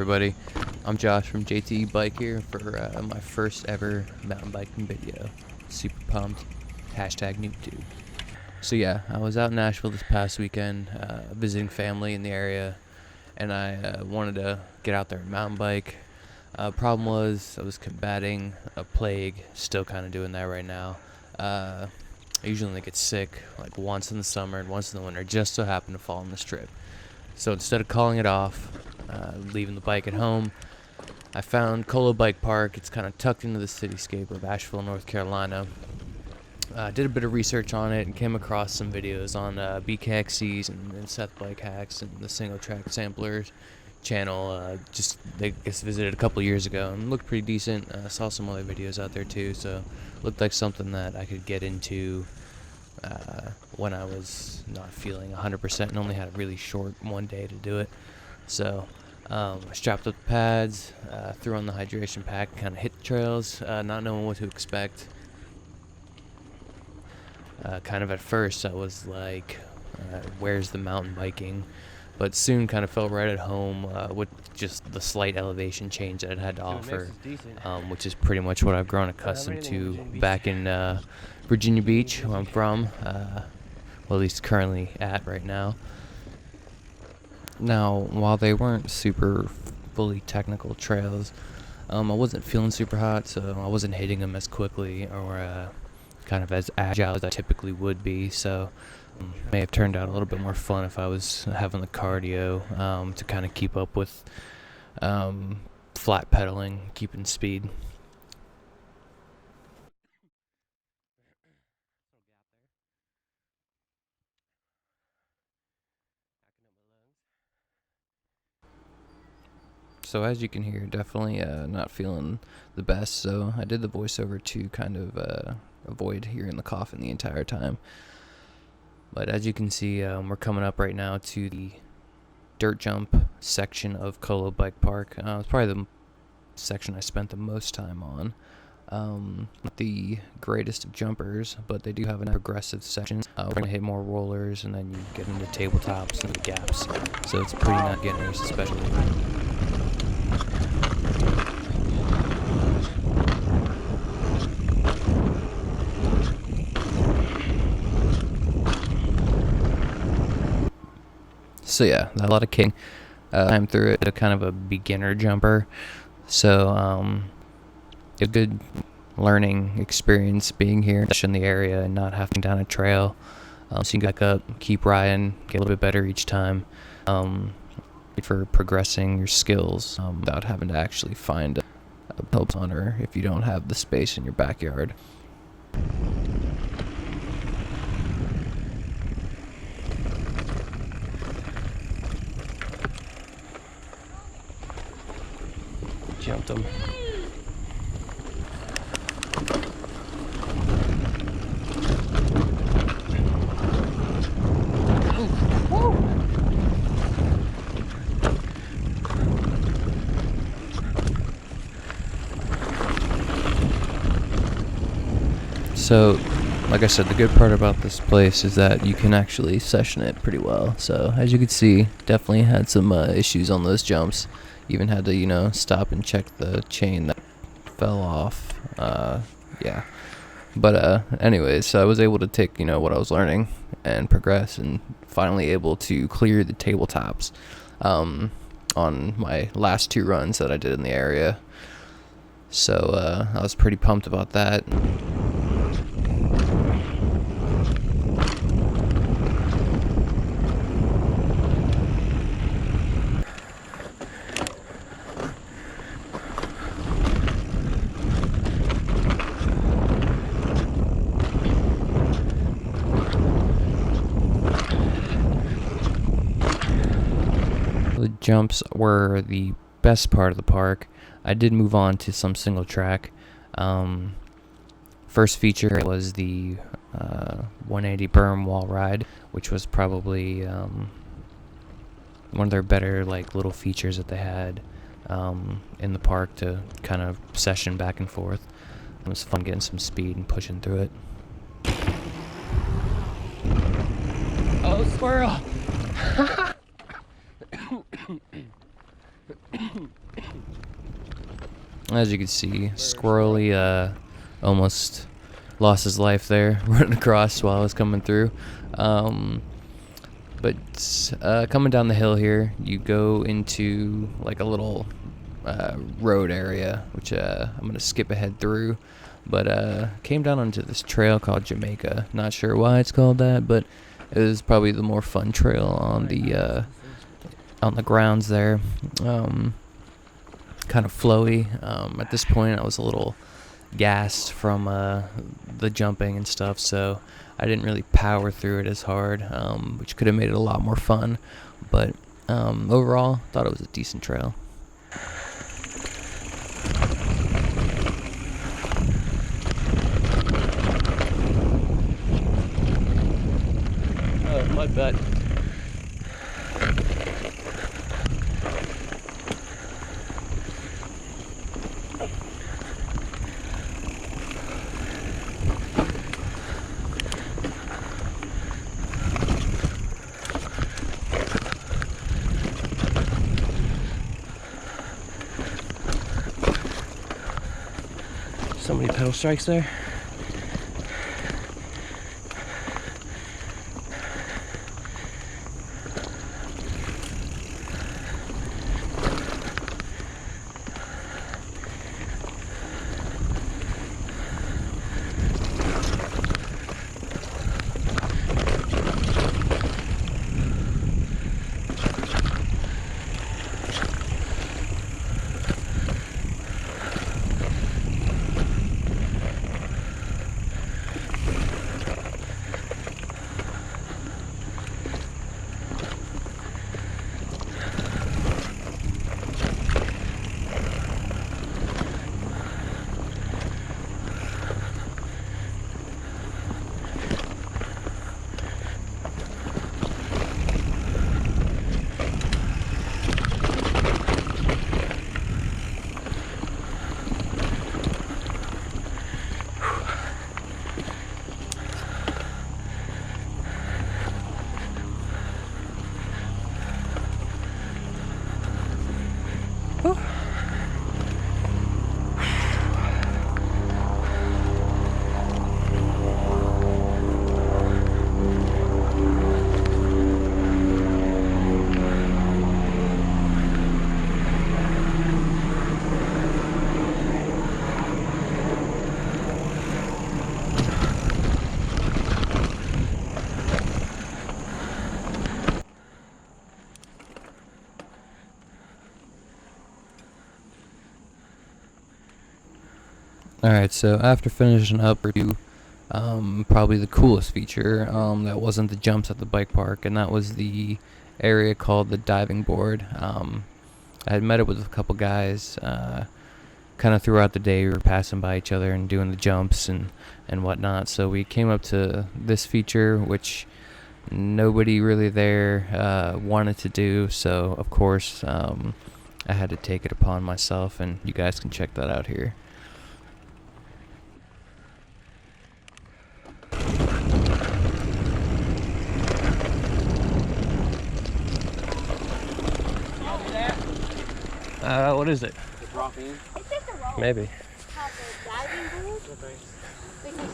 everybody? I'm Josh from JTE Bike here for my first ever mountain biking video. Super pumped. Hashtag NoobTube. So yeah, I was out in Nashville this past weekend visiting family in the area, and I wanted to get out there and mountain bike. Problem was I was combating a plague, still kind of doing that right now. I usually only get sick like once in the summer and once in the winter, just so happened to fall on this trip. So instead of calling it off, leaving the bike at home, I found Kolo Bike Park. It's kind of tucked into the cityscape of Asheville, North Carolina. Did a bit of research on it and came across some videos on BKXC's and Seth Bike Hacks and the Single Track Samplers channel. They visited a couple years ago and looked pretty decent. Saw some other videos out there too, so looked like something that I could get into when I was not feeling 100% and only had a really short one day to do it. So I strapped up the pads, threw on the hydration pack, kind of hit the trails, not knowing what to expect. Kind of at first I was like, where's the mountain biking? But soon kind of felt right at home with just the slight elevation change that it had to offer, which is pretty much what I've grown accustomed to back in Virginia Beach, where I'm from, well, at least currently at right now. Now, while they weren't super fully technical trails, I wasn't feeling super hot, so I wasn't hitting them as quickly or kind of as agile as I typically would be, so it may have turned out a little bit more fun if I was having the cardio to kind of keep up with flat pedaling, keeping speed. So as you can hear, definitely not feeling the best, so I did the voiceover to kind of avoid hearing the coughing the entire time. But as you can see, we're coming up right now to the dirt jump section of Kolo Bike Park. It's probably the section I spent the most time on. Not the greatest of jumpers, but they do have a progressive section. We're going to hit more rollers, and then you get into tabletops and the gaps. So it's pretty not beginners, especially. So yeah, a lot of kicking. I'm through it, a kind of a beginner jumper. So a good learning experience being here in the area and not having down a trail. So you can back up, keep riding, get a little bit better each time. For progressing your skills without having to actually find a help hunter if you don't have the space in your backyard. Jumped them. So, like I said, the good part about this place is that you can actually session it pretty well. So, as you can see, definitely had some issues on those jumps. Even had to, stop and check the chain that fell off. Yeah. But anyways, so I was able to take, what I was learning and progress, and finally able to clear the tabletops on my last 2 runs that I did in the area. So I was pretty pumped about that. The jumps were the best part of the park. I did move on to some single track. First feature was the 180 berm wall ride, which was probably one of their better little features that they had in the park to kind of session back and forth. It was fun getting some speed and pushing through it. Oh, squirrel! as you can see, Squirrely almost lost his life there running across while I was coming through. But coming down the hill here, you go into like a little road area, which I'm going to skip ahead through. But came down onto this trail called Jamaica. Not sure why it's called that, but it was probably the more fun trail on the grounds there. Kind of flowy. At this point, I was a little gassed from the jumping and stuff, so I didn't really power through it as hard, which could have made it a lot more fun. But overall, thought it was a decent trail. Oh, my bad. So many pedal strikes there. Alright, so after finishing up review, probably the coolest feature that wasn't the jumps at the bike park, and that was the area called the diving board. I had met up with a couple guys kind of throughout the day. We were passing by each other and doing the jumps and whatnot, so we came up to this feature, which nobody really there wanted to do, so of course I had to take it upon myself, and you guys can check that out here. What is it? Maybe.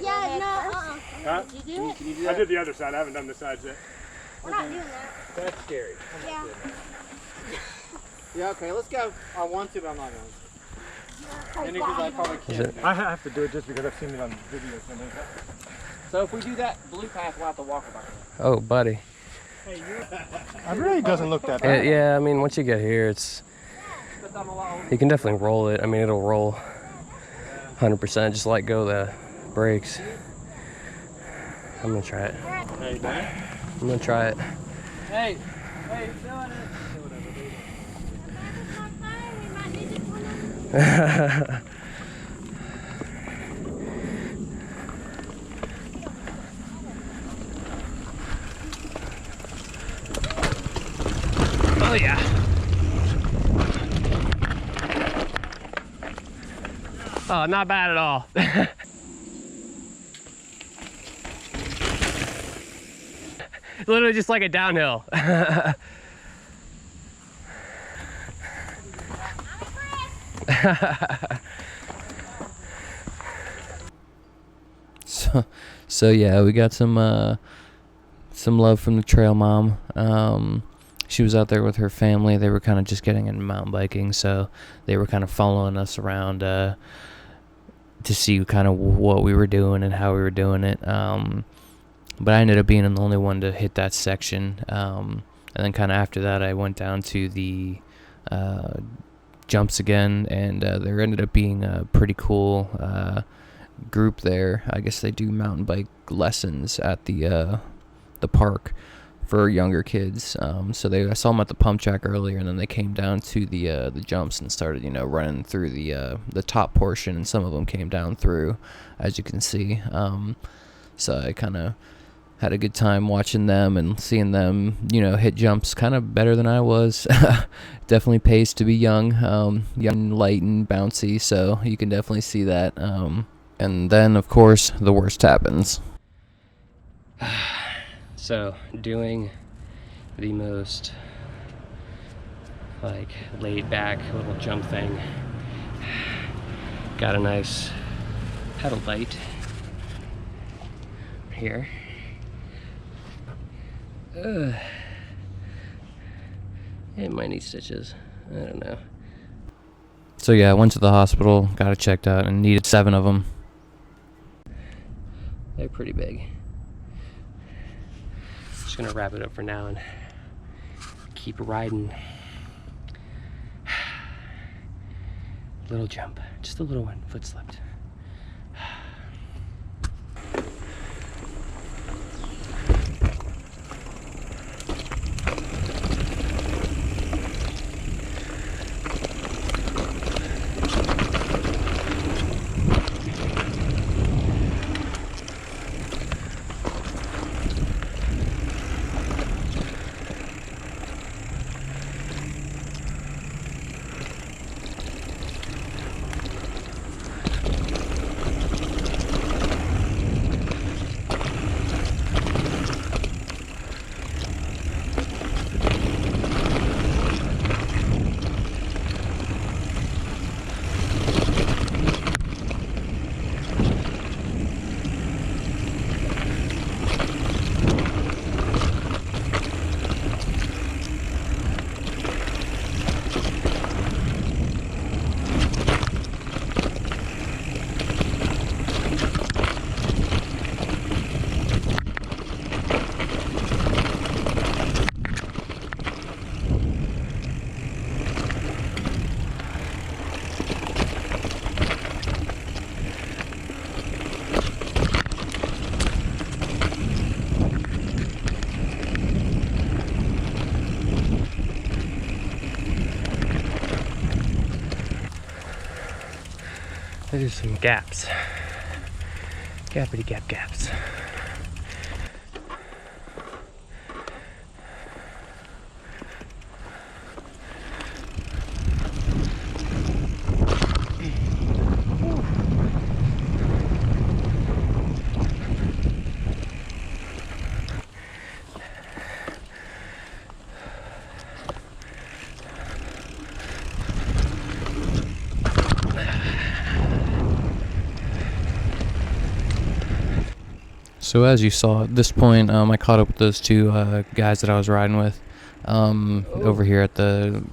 Yeah, no, Huh? Did you do it? Can you do that? I did the other side. I haven't done the sides yet. We're not doing that. That's scary. Yeah. Yeah, okay, let's go. I want to, but I'm not going to. Only because I probably can't. I have to do it just because I've seen it on videos. So if we do that blue path, we'll have to walk about it. Oh, buddy. Hey, it really doesn't look that bad. Yeah, I mean, once you get here, it's... You can definitely roll it. I mean, it'll roll 100%. Just let go the brakes. I'm going to try it. Hey, man. I'm going to try it. Hey, you're doing it. Oh, yeah. Oh, not bad at all. Literally just like a downhill. So yeah, we got some love from the trail mom. She was out there with her family. They were kind of just getting into mountain biking, so they were kind of following us around to see kind of what we were doing and how we were doing it. But I ended up being the only one to hit that section. And then kind of after that, I went down to the jumps again, and there ended up being a pretty cool group there. I guess they do mountain bike lessons at the park for younger kids. So I saw them at the pump track earlier, and then they came down to the jumps and started, running through the top portion, and some of them came down through, as you can see. So I kind of had a good time watching them and seeing them, hit jumps kind of better than I was. Definitely pays to be young, light and bouncy, so you can definitely see that. And then, of course, the worst happens. So, doing the most, laid back little jump thing. Got a nice pedal light here. It might need stitches. I don't know. So yeah, I went to the hospital, got it checked out, and needed 7 of them. They're pretty big. Just gonna wrap it up for now and keep riding. Little jump, just a little one, foot slipped. There's some gaps. Gappity gap gaps. So as you saw at this point, I caught up with those 2 guys that I was riding with over here at the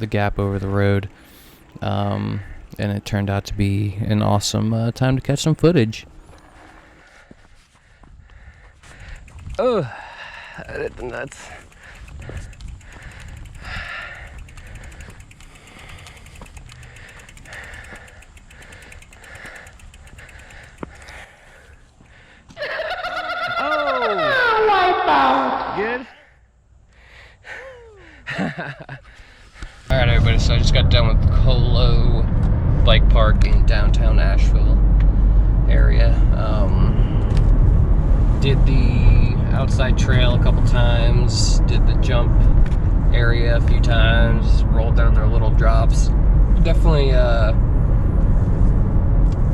gap over the road, and it turned out to be an awesome time to catch some footage. Oh, I hit the nuts. Good? Alright everybody, so I just got done with Kolo Bike Park in downtown Nashville area. Did the outside trail a couple times, did the jump area a few times, rolled down their little drops. Definitely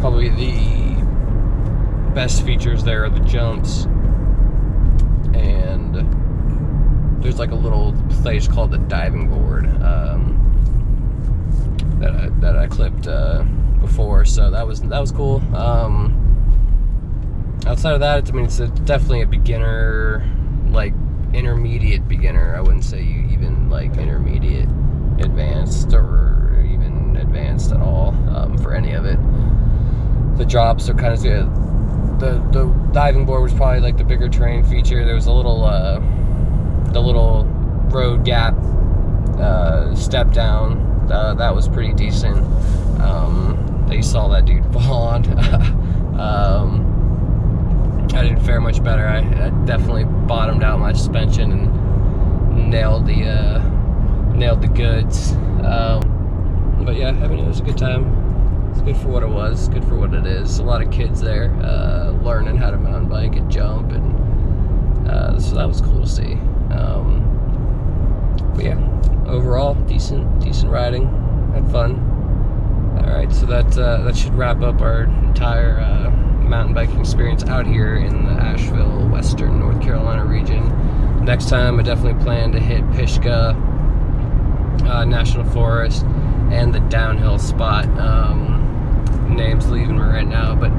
probably the best features there are the jumps. And there's like a little place called the diving board that I clipped before, so that was cool. outside of that, I mean, it's definitely a beginner, like intermediate beginner. I wouldn't say you even like intermediate, advanced, or even advanced at all for any of it. The drops are kind of good. The diving board was probably like the bigger terrain feature. There was a little the little road gap step down that was pretty decent. You saw that dude fall on. I didn't fare much better. I definitely bottomed out my suspension and nailed the goods. But yeah, I mean, it was a good time. It's good for what it was, good for what it is. A lot of kids there learning how to mountain bike and jump, and so that was cool to see. But yeah, overall, decent riding. Had fun. All right, so that should wrap up our entire mountain biking experience out here in the Asheville, Western North Carolina region. Next time, I definitely plan to hit Pishka National Forest and the downhill spot. Name's leaving me right now, but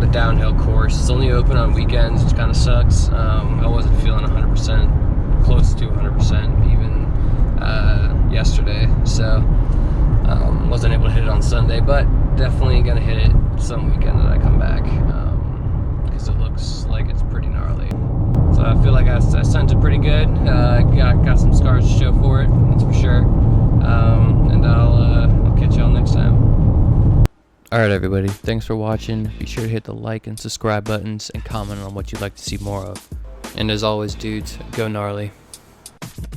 the downhill course is only open on weekends, which kind of sucks. I wasn't feeling 100%, close to 100% even yesterday, so wasn't able to hit it on Sunday, but definitely gonna hit it some weekend that I come back, because it looks like it's pretty gnarly. So I feel like I sent it pretty good. Got some scars to show for it, that's for sure. And I'll catch y'all next time. Alright everybody, thanks for watching. Be sure to hit the like and subscribe buttons and comment on what you'd like to see more of. And as always dudes, go gnarly.